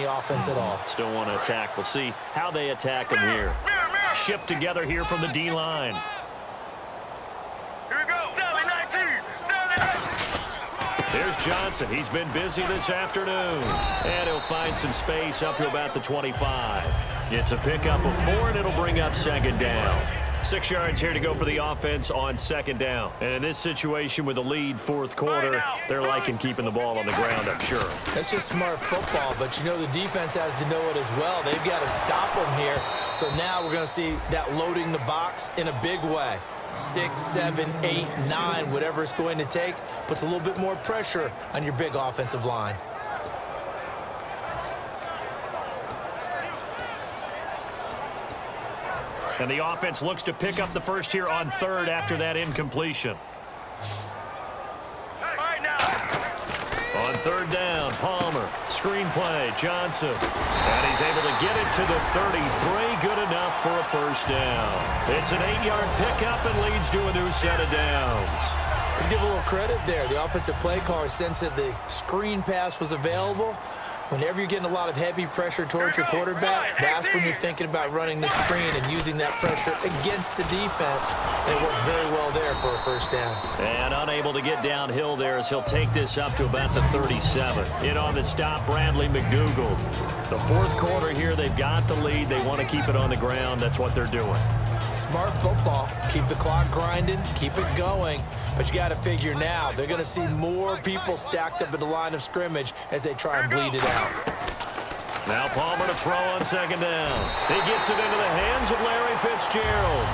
the offense at all. Still want to attack. We'll see how they attack him here. Shift together here from the D-line. Here we go. 7-19. 7-19. There's Johnson. He's been busy this afternoon. And he'll find some space up to about the 25. It's a pickup of 4, and it'll bring up second down. 6 yards here to go for the offense on second down. And in this situation with the lead fourth quarter, they're liking keeping the ball on the ground, I'm sure. That's just smart football, but you know the defense has to know it as well. They've got to stop them here. So now we're going to see that loading the box in a big way. 6, 7, 8, 9, whatever it's going to take, puts a little bit more pressure on your big offensive line. And the offense looks to pick up the first here on third after that incompletion. On third down, Palmer, screen play, Johnson. And he's able to get it to the 33, good enough for a first down. It's an 8-yard pickup and leads to a new set of downs. Let's give a little credit there. The offensive play caller sensed that the screen pass was available. Whenever you're getting a lot of heavy pressure towards your quarterback, that's when you're thinking about running the screen and using that pressure against the defense. And it worked very well there for a first down. And unable to get downhill there as he'll take this up to about the 37. In on the stop, Bradley McDougald. The fourth quarter here, they've got the lead. They want to keep it on the ground. That's what they're doing. Smart football. Keep the clock grinding. Keep it going. But you got to figure now, they're going to see more people stacked up at the line of scrimmage as they try and bleed it out. Now Palmer to throw on second down. He gets it into the hands of Larry Fitzgerald.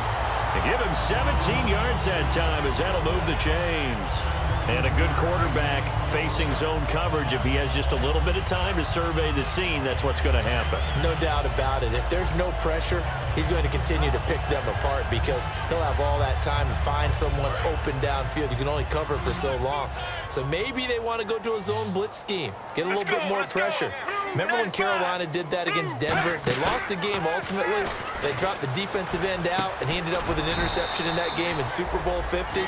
They give him 17 yards that time as that'll move the chains. And a good quarterback facing zone coverage. If he has just a little bit of time to survey the scene, that's what's going to happen. No doubt about it. If there's no pressure, he's going to continue to pick them apart because he'll have all that time to find someone open downfield. You can only cover for so long. So maybe they want to go to a zone blitz scheme, get a little bit more pressure. Remember when Carolina did that against Denver? They lost the game ultimately. They dropped the defensive end out, and he ended up with an interception in that game in Super Bowl 50.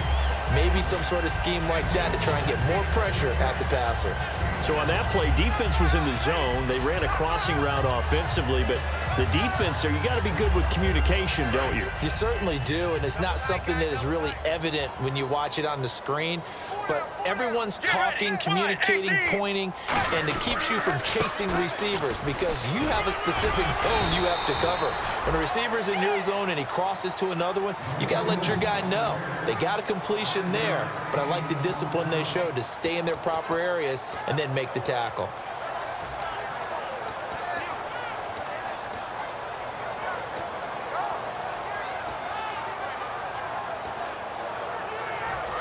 Maybe some sort of scheme like that to try and get more pressure at the passer. So on that play, defense was in the zone. They ran a crossing route offensively, but the defense there, you got to be good with communication, don't you? You certainly do, and it's not something that is really evident when you watch it on the screen. But everyone's talking, communicating, pointing, and it keeps you from chasing receivers because you have a specific zone you have to cover. When a receiver's in your zone and he crosses to another one, you got to let your guy know. They got a completion there, but I like the discipline they showed to stay in their proper areas and then make the tackle.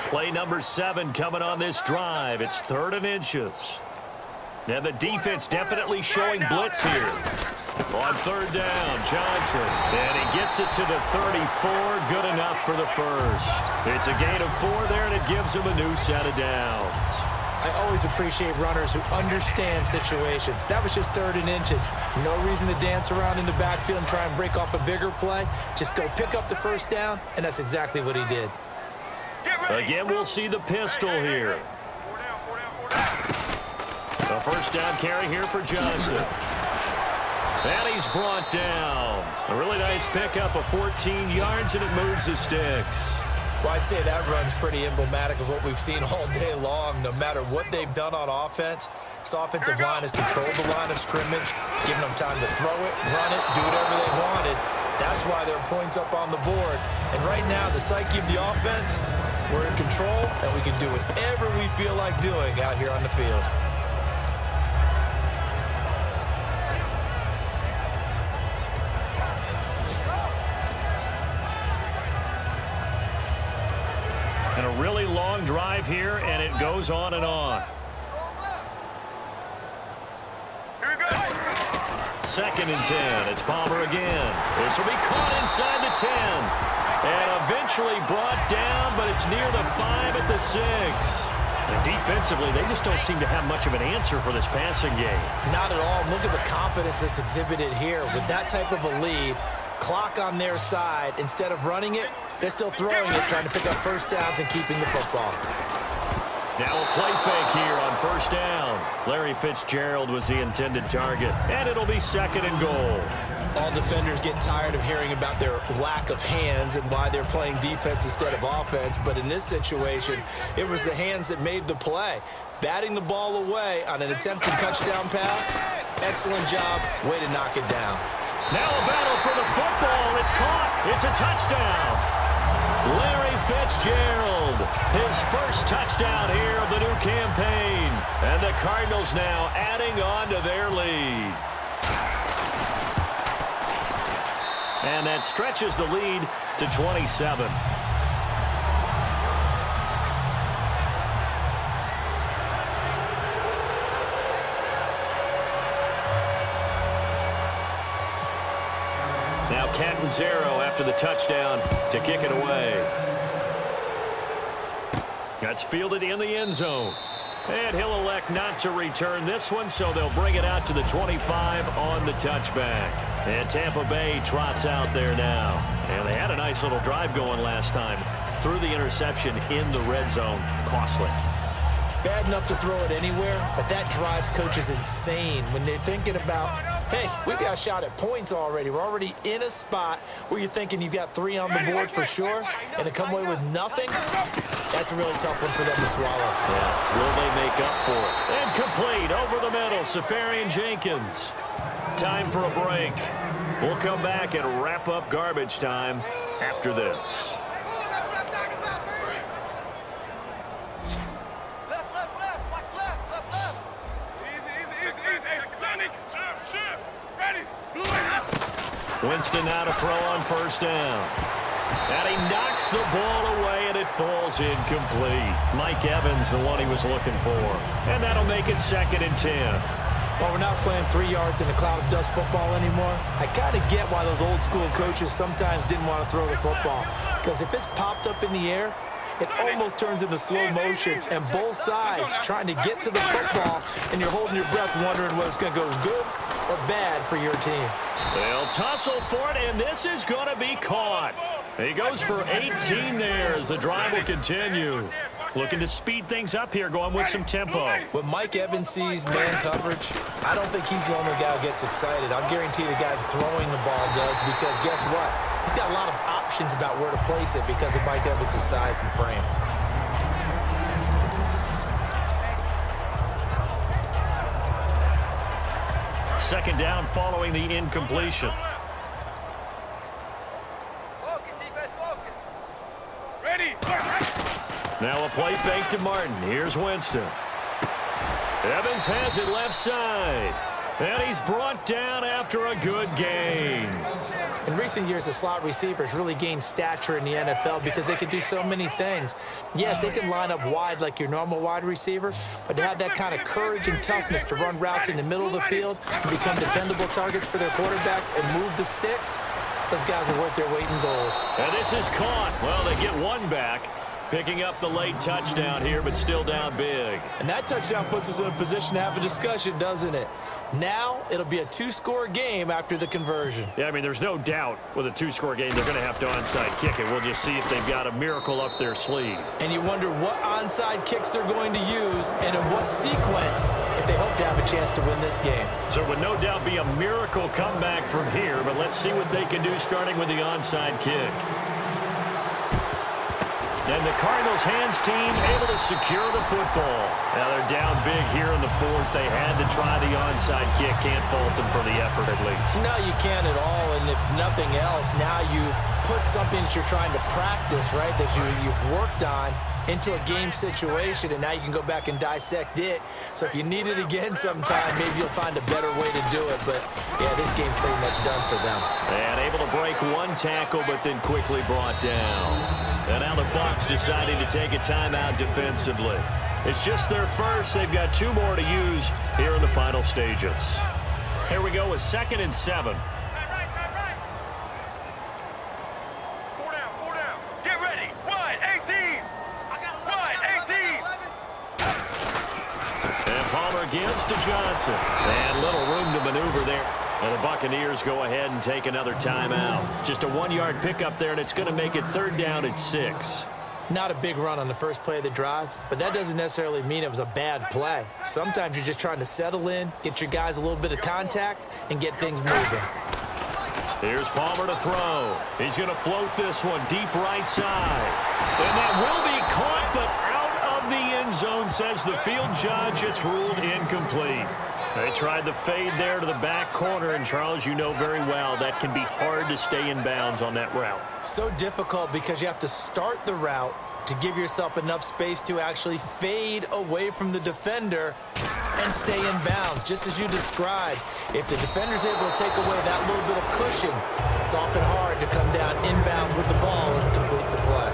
Play number 7 coming on this drive. It's 3rd and inches. Now the defense definitely showing blitz here. On 3rd down, Johnson. And he gets it to the 34. Good enough for the first. It's a gain of 4 there, and it gives him a new set of downs. I always appreciate runners who understand situations. That was just 3rd and inches. No reason to dance around in the backfield and try and break off a bigger play. Just go pick up the first down, and that's exactly what he did. Again, we'll see the pistol here. The first down carry here for Johnson. And he's brought down. A really nice pickup of 14 yards, and it moves the sticks. Well, I'd say that run's pretty emblematic of what we've seen all day long. No matter what they've done on offense, this offensive line has controlled the line of scrimmage, giving them time to throw it, run it, do whatever they wanted. That's why there are points up on the board. And right now, the psyche of the offense, we're in control, and we can do whatever we feel like doing out here on the field. And a really long drive here, and it goes on and on. 2nd and 10. It's Palmer again. This will be caught inside the 10. And eventually brought down, but it's near the 5 at the 6. And defensively, they just don't seem to have much of an answer for this passing game. Not at all. Look at the confidence that's exhibited here. With that type of a lead, clock on their side, instead of running it, they're still throwing it, trying to pick up first downs and keeping the football. Now a play fake here on first down. Larry Fitzgerald was the intended target, and it'll be 2nd and goal. All defenders get tired of hearing about their lack of hands and why they're playing defense instead of offense. But in this situation, it was the hands that made the play. Batting the ball away on an attempted touchdown pass. Excellent job. Way to knock it down. Now a battle for the football. It's caught. It's a touchdown. Larry Fitzgerald, his first touchdown here of the new campaign. And the Cardinals now adding on to their lead. And that stretches the lead to 27. Now Catanzaro after the touchdown to kick it away. That's fielded in the end zone. And he'll elect not to return this one, so they'll bring it out to the 25 on the touchback. And Tampa Bay trots out there now. And they had a nice little drive going last time. Threw the interception in the red zone. Costly. Bad enough to throw it anywhere, but that drives coaches insane when they're thinking about, hey, we got a shot at points already. We're already in a spot where you're thinking you've got 3 on the board for sure, and to come away with nothing, that's a really tough one for them to swallow. Yeah. Will they make up for it? And complete over the middle, Safarian Jenkins. Time for a break. We'll come back and wrap up garbage time after this. Winston now to throw on first down. And he knocks the ball away, and it falls incomplete. Mike Evans, the one he was looking for. And that'll make it 2nd and 10. Well, we're not playing 3 yards in a cloud of dust football anymore. I kind of get why those old school coaches sometimes didn't want to throw the football. Because if it's popped up in the air, it almost turns into slow motion, and both sides trying to get to the football, and you're holding your breath wondering whether it's going to go good or bad for your team. They'll tussle for it, and this is going to be caught. He goes for 18 there as the drive will continue. Looking to speed things up here, going with some tempo. When Mike Evans sees man coverage, I don't think he's the only guy who gets excited. I'll guarantee the guy throwing the ball does, because guess what? He's got a lot of options about where to place it because of Mike Evans' size and frame. Second down following the incompletion. Now a play fake to Martin. Here's Winston. Evans has it left side. And he's brought down after a good gain. In recent years, the slot receivers really gained stature in the NFL because they can do so many things. Yes, they can line up wide like your normal wide receiver, but to have that kind of courage and toughness to run routes in the middle of the field and become dependable targets for their quarterbacks and move the sticks, those guys are worth their weight in gold. And this is caught. Well, they get one back. Picking up the late touchdown here, but still down big. And that touchdown puts us in a position to have a discussion, doesn't it? Now it'll be a 2-score game after the conversion. Yeah, I mean, there's no doubt with a 2-score game they're going to have to onside kick it. We'll just see if they've got a miracle up their sleeve. And you wonder what onside kicks they're going to use and in what sequence if they hope to have a chance to win this game. So it would no doubt be a miracle comeback from here, but let's see what they can do starting with the onside kick. And the Cardinals' hands team able to secure the football. Now they're down big here in the fourth. They had to try the onside kick. Can't fault them for the effort at least. No, you can't at all. And if nothing else, now you've put something that you're trying to practice, right, that you've worked on into a game situation, and now you can go back and dissect it. So if you need it again sometime, maybe you'll find a better way to do it. But, yeah, this game's pretty much done for them. And able to break one tackle, but then quickly brought down. And now the Bucs deciding to take a timeout defensively. It's just their first. They've got 2 more to use here in the final stages. Here we go with 2nd and 7. Gives to Johnson. And little room to maneuver there. And the Buccaneers go ahead and take another timeout. Just a 1-yard pickup there, and it's going to make it 3rd down at 6. Not a big run on the first play of the drive, but that doesn't necessarily mean it was a bad play. Sometimes you're just trying to settle in, get your guys a little bit of contact, and get things moving. Here's Palmer to throw. He's going to float this one deep right side. And that will be caught, but out of the end zone, says the field judge. It's ruled incomplete. They tried the fade there to the back corner, and Charles, you know very well that can be hard to stay in bounds on that route. So difficult because you have to start the route to give yourself enough space to actually fade away from the defender and stay in bounds, just as you described. If the defender's able to take away that little bit of cushion, it's often hard to come down inbounds with the ball and complete the play.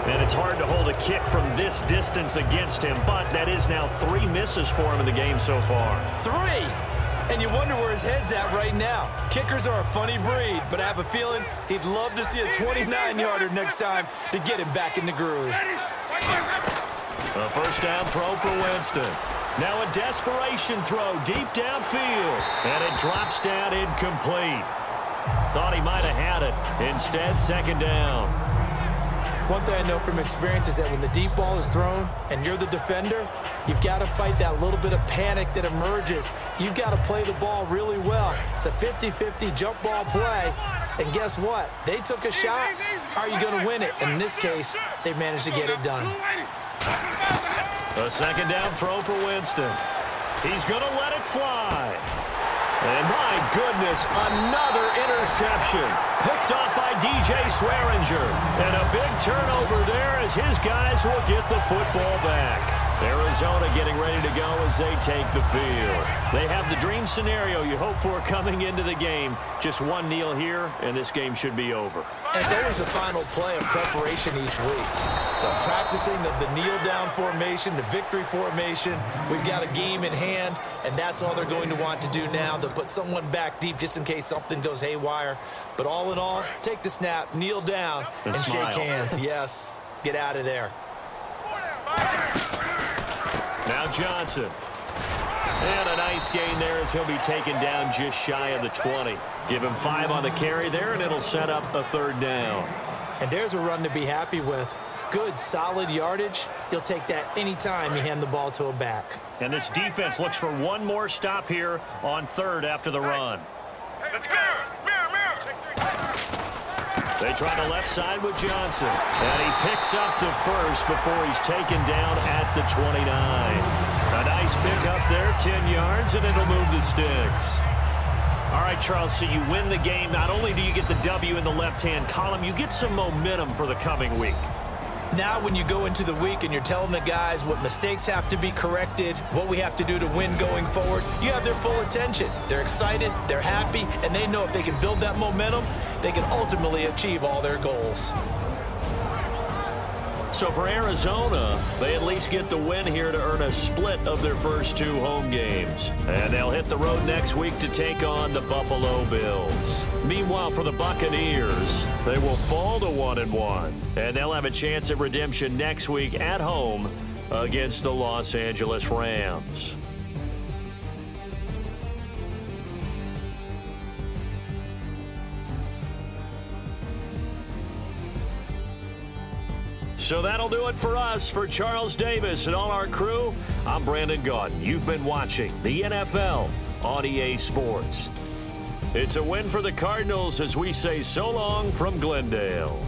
And it's hard to hold a kick from this distance against him, but that is now 3 misses for him in the game so far. 3! And you wonder where his head's at right now. Kickers are a funny breed, but I have a feeling he'd love to see a 29-yarder next time to get him back in the groove. A first down throw for Winston. Now a desperation throw deep downfield, and it drops down incomplete. Thought he might have had it. Instead, second down. One thing I know from experience is that when the deep ball is thrown and you're the defender, you've got to fight that little bit of panic that emerges. You've got to play the ball really well. It's a 50-50 jump ball play. And guess what? They took a shot. How are you going to win it? And in this case, they managed to get it done. A second down throw for Winston. He's going to let it fly. And my goodness, another interception. Picked off by DJ Swearinger. And a big turnover there as his guys will get the football back. Arizona getting ready to go as they take the field. They have the dream scenario you hope for coming into the game. Just one kneel here, and this game should be over. And it's always the final play of preparation each week. The practicing of the kneel-down formation, the victory formation. We've got a game in hand, and that's all they're going to want to do now, to put someone back deep just in case something goes haywire. But all in all, take the snap, kneel down, and shake hands. Yes, get out of there. Now Johnson. And a nice gain there as he'll be taken down just shy of the 20. Give him 5 on the carry there, and it'll set up a third down. And there's a run to be happy with. Good, solid yardage. He'll take that anytime you hand the ball to a back. And this defense looks for one more stop here on third after the run. Let's go! They try the left side with Johnson. And he picks up the first before he's taken down at the 29. A nice pick up there, 10 yards, and it'll move the sticks. All right, Charles, so you win the game. Not only do you get the W in the left-hand column, you get some momentum for the coming week. Now when you go into the week and you're telling the guys what mistakes have to be corrected, what we have to do to win going forward, you have their full attention. They're excited, they're happy, and they know if they can build that momentum, they can ultimately achieve all their goals. So for Arizona, they at least get the win here to earn a split of their first 2 home games. And they'll hit the road next week to take on the Buffalo Bills. Meanwhile, for the Buccaneers, they will fall to 1-1. And they'll have a chance at redemption next week at home against the Los Angeles Rams. So that'll do it for us. For Charles Davis and all our crew, I'm Brandon Gaudin. You've been watching the NFL on EA Sports. It's a win for the Cardinals as we say so long from Glendale.